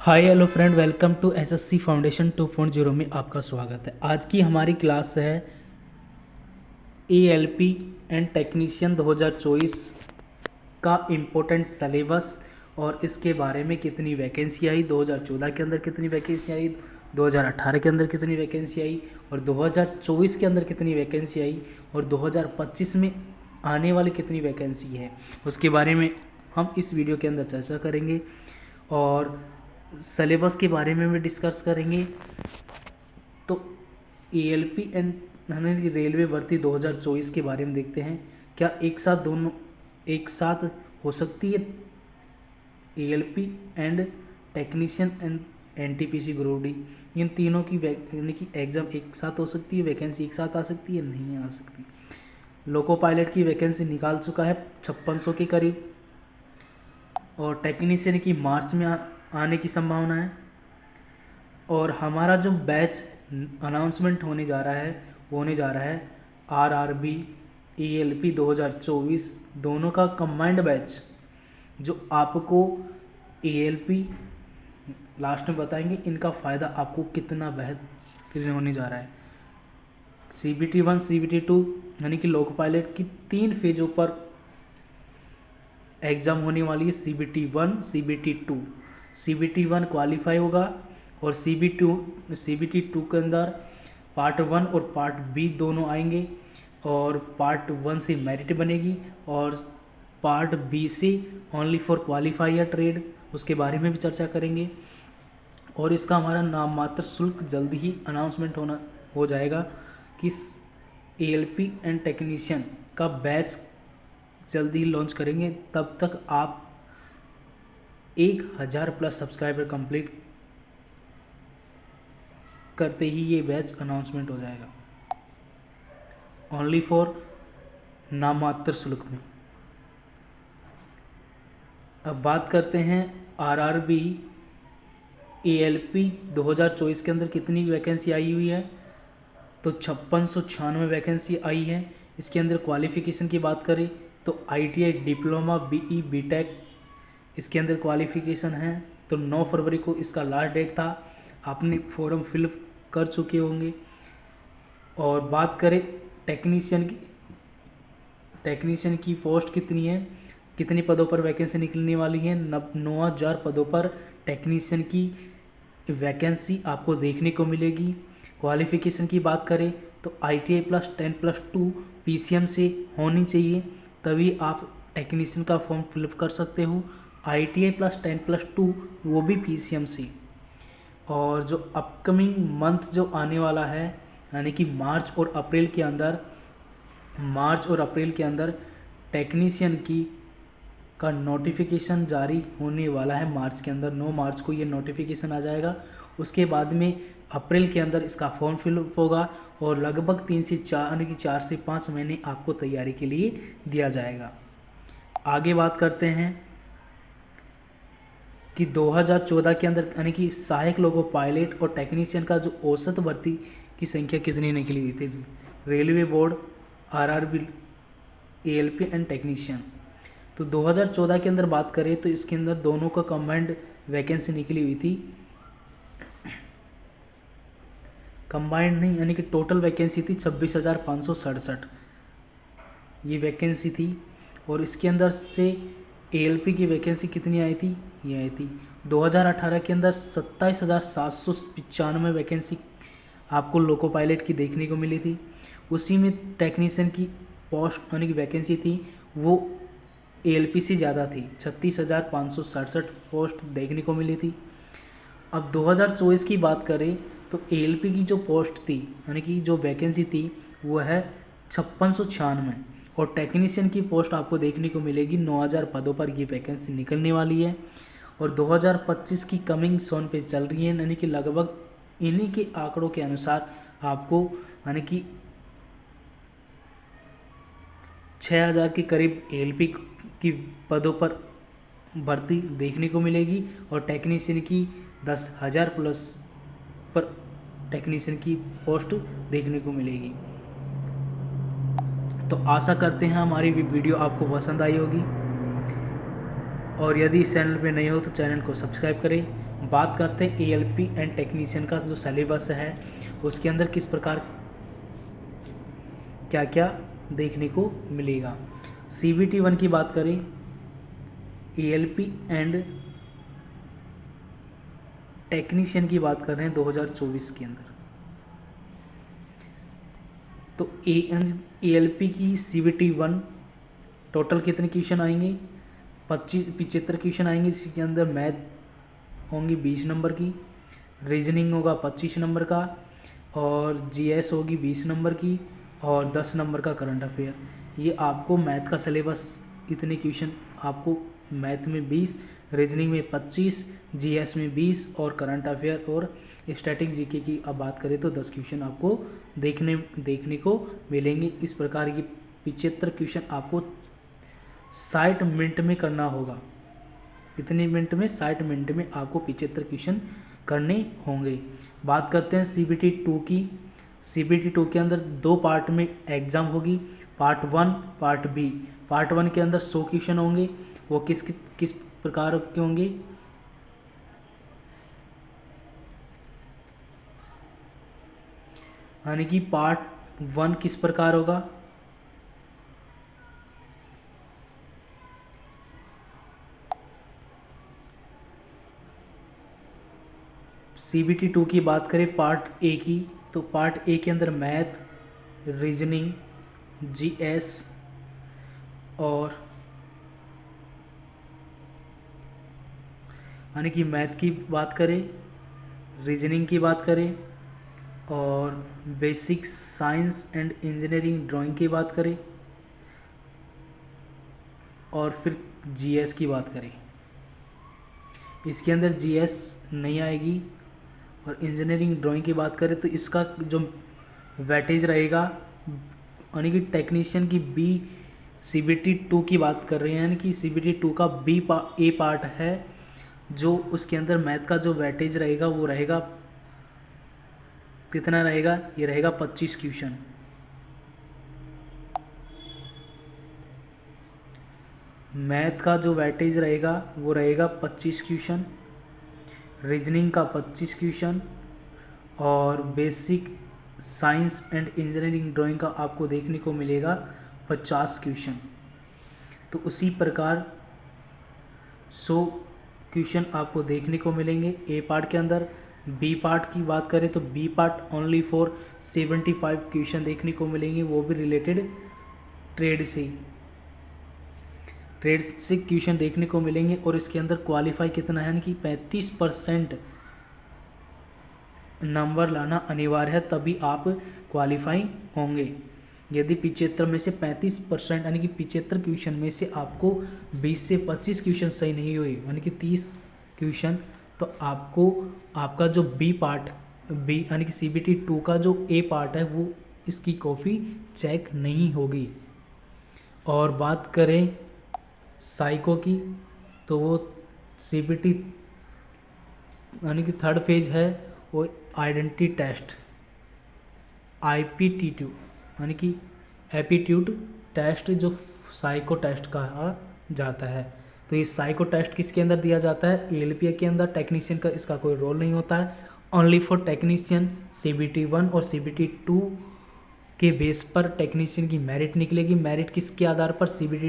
Hi hello friend, welcome to SSC foundation 2.0 में आपका स्वागत है। आज की हमारी क्लास है एएलपी एंड टेक्नीशियन 2024 का इम्पोर्टेंट सिलेबस और इसके बारे में कितनी वैकेंसी आई, 2014 के अंदर कितनी वैकेंसी आई, 2018 के अंदर कितनी वैकेंसी आई और 2024 के अंदर कितनी वैकेंसी आई और 2025 में आने वाली कितनी वैकेंसी है, उसके बारे में हम इस वीडियो के अंदर चर्चा करेंगे और सिलेबस के बारे में भी डिस्कस करेंगे। तो एएलपी एंड रेलवे भर्ती 2024 के बारे में देखते हैं। क्या एक साथ हो सकती है ALP and technician and NTPC group D, इन तीनों की यानी कि एग्ज़ाम एक साथ हो सकती है, वैकेंसी एक साथ आ सकती है? नहीं आ सकती। लोको पायलट की वैकेंसी निकाल चुका है 5600 के करीब और टेक्नीशियन की मार्च में आने की संभावना है। और हमारा जो बैच अनाउंसमेंट होने जा रहा है वो होने जा रहा है आरआरबी एएलपी 2024 दोनों का कंबाइंड बैच, जो आपको एएलपी लास्ट में बताएंगे इनका फ़ायदा आपको कितना बेहतरीन होने जा रहा है। CBT 1 CBT 2 यानी कि लोको पायलट की 3 फेजों पर एग्ज़ाम होने वाली है। CBT 1 CBT 2, CBT 1 क्वालिफाई होगा और CBT 2 के अंदर पार्ट 1 और पार्ट बी दोनों आएंगे और पार्ट 1 से मेरिट बनेगी और पार्ट बी से ओनली फॉर क्वालिफाई ट्रेड, उसके बारे में भी चर्चा करेंगे। और इसका हमारा नाम मात्र शुल्क जल्दी ही अनाउंसमेंट हो जाएगा कि एएलपी एंड टेक्नीशियन का बैच जल्दी लॉन्च करेंगे। तब तक आप 1000 प्लस सब्सक्राइबर कंप्लीट करते ही ये बैच अनाउंसमेंट हो जाएगा ओनली फॉर नाममात्र शुल्क में। अब बात करते हैं आरआरबी एएलपी 2024 के अंदर कितनी वैकेंसी आई हुई है। तो 5696 वैकेंसी आई है। इसके अंदर क्वालिफ़िकेशन की बात करें तो ITI डिप्लोमा BE BTech इसके अंदर क्वालिफ़िकेशन है। तो 9 फरवरी को इसका लास्ट डेट था, आपने फॉर्म फिलअप कर चुके होंगे। और बात करें टेक्नीशियन की पोस्ट कितनी है, कितनी पदों पर वैकेंसी निकलने वाली है। 9000 पदों पर टेक्नीशियन की वैकेंसी आपको देखने को मिलेगी। क्वालिफ़िकेशन की बात करें तो ITI +, 10+2 PCM से होनी चाहिए, तभी आप टेक्नीशियन का फॉर्म फिलअप कर सकते हो। ITI +, 10+2 वो भी PCM से। और जो अपकमिंग मंथ जो आने वाला है यानी कि मार्च और अप्रैल के अंदर टेक्नीशियन का नोटिफिकेशन जारी होने वाला है। मार्च के अंदर 9 मार्च को ये नोटिफिकेशन आ जाएगा। उसके बाद में अप्रैल के अंदर इसका फॉर्म फिलअप होगा और लगभग 3 से 4 यानी कि 4 से 5 महीने आपको तैयारी के लिए दिया जाएगा। आगे बात करते हैं कि 2014 के अंदर यानी कि सहायक लोको पायलट और टेक्नीशियन का जो औसत भर्ती की संख्या कितनी निकली हुई थी। Railway board RRB ALP and technician, तो 2014 के अंदर बात करें तो इसके अंदर दोनों का कंबाइंड वैकेंसी निकली हुई थी। कंबाइंड नहीं यानी कि टोटल वैकेंसी थी 26,567 ये वैकेंसी थी। और इसके अंदर से एएलपी की वैकेंसी कितनी आई थी, ये आई थी 2018 के अंदर 27,795 वैकेंसी आपको लोको पायलट की देखने को मिली थी। उसी में टेक्नीशियन की पोस्ट यानी कि वैकेंसी थी वो एएलपी से ज़्यादा थी, 36,567 पोस्ट देखने को मिली थी। अब 2024 की बात करें तो एएलपी की जो पोस्ट थी यानी कि जो वैकेंसी थी वो है 5696 और टेक्नीशियन की पोस्ट आपको देखने को मिलेगी 9000 पदों पर ये वैकेंसी निकलने वाली है। और 2025 की कमिंग सोन पे चल रही है यानी कि लगभग इन्हीं के आंकड़ों के अनुसार आपको यानी कि 6000 के करीब एएलपी की पदों पर भर्ती देखने को मिलेगी और टेक्नीशियन की 10,000 प्लस पर टेक्नीशियन की पोस्ट देखने को मिलेगी। तो आशा करते हैं हमारी वीडियो आपको पसंद आई होगी और यदि इस चैनल पे नए हो तो चैनल को सब्सक्राइब करें। बात करते हैं ALP एंड टेक्नीशियन का जो सिलेबस है उसके अंदर किस प्रकार क्या क्या देखने को मिलेगा। CBT 1 की बात करें, ALP एंड टेक्नीशियन की बात कर रहे हैं 2024 के अंदर। तो ALP की CBT 1 टोटल कितने क्वेश्चन आएंगे? 75 क्वेश्चन आएंगे। इसके अंदर मैथ होंगी 20 नंबर की, रीजनिंग होगा 25 नंबर का, और GS होगी 20 नंबर की, और 10 नंबर का करंट अफेयर। ये आपको मैथ का सिलेबस इतने क्वेश्चन आपको मैथ में 20, रीजनिंग में 25, GS में 20 और करंट अफेयर और स्टैटिक GK की अब बात करें तो 10 क्वेश्चन आपको देखने को मिलेंगे। इस प्रकार की 75 क्वेश्चन आपको 60 मिनट में करना होगा। कितने मिनट में? 60 मिनट में आपको 75 क्वेश्चन करने होंगे। बात करते हैं CBT 2 की। CBT 2 के अंदर 2 पार्ट में एग्जाम होगी, पार्ट 1 पार्ट B। पार्ट 1 के अंदर 100 क्वेश्चन होंगे। वो किस प्रकार के होंगे? यानी कि पार्ट 1 किस प्रकार होगा? CBT 2 की बात करें पार्ट A की, तो पार्ट A के अंदर मैथ, रीजनिंग, GS और यानी कि मैथ की बात करें, रीजनिंग की बात करें और basic science and engineering drawing की बात करें और फिर GS की बात करें। इसके अंदर GS नहीं आएगी। और इंजीनियरिंग ड्राइंग की बात करें तो इसका जो वेटेज रहेगा, यानी कि टेक्नीशियन की CBT 2 की बात कर रहे हैं, यानी कि CBT 2 का A पार्ट है, जो उसके अंदर मैथ का जो वेटेज रहेगा वो रहेगा कितना रहेगा? ये रहेगा 25 क्वेश्चन। मैथ का जो वेटेज रहेगा वो रहेगा 25 क्वेश्चन, रीजनिंग का 25 क्वेश्चन और basic science and engineering drawing का आपको देखने को मिलेगा 50 क्वेश्चन। तो उसी प्रकार 100 क्वेश्चन आपको देखने को मिलेंगे A पार्ट के अंदर। B पार्ट की बात करें तो B part only for 75 question देखने को मिलेंगे, वो भी रिलेटेड ट्रेड से क्वेश्चन देखने को मिलेंगे। और इसके अंदर क्वालिफाई कितना है, यानी कि 35% नंबर लाना अनिवार्य है, तभी आप क्वालिफाई होंगे। यदि 75 में से 35% यानी कि 75 क्वेश्चन में से आपको 20 से 25 क्वेश्चन सही नहीं हुए, यानी कि 30 क्वेश्चन, तो आपको आपका जो B यानी कि CBT 2 का जो A पार्ट है वो इसकी कॉपी चेक नहीं होगी। और बात करें साइको की, तो वो CBT यानी कि 3rd फेज है वो आइडेंटिटी टेस्ट IPT2 यानी कि एप्टीट्यूड टेस्ट, जो साइको टेस्ट कहा जाता है। तो ये साइको टेस्ट किसके अंदर दिया जाता है? ALP के अंदर। टेक्नीशियन का इसका कोई रोल नहीं होता है, ओनली फॉर टेक्नीशियन। CBT 1 और CBT 2 के बेस पर टेक्नीशियन की मेरिट निकलेगी। मेरिट किसके आधार पर? CBT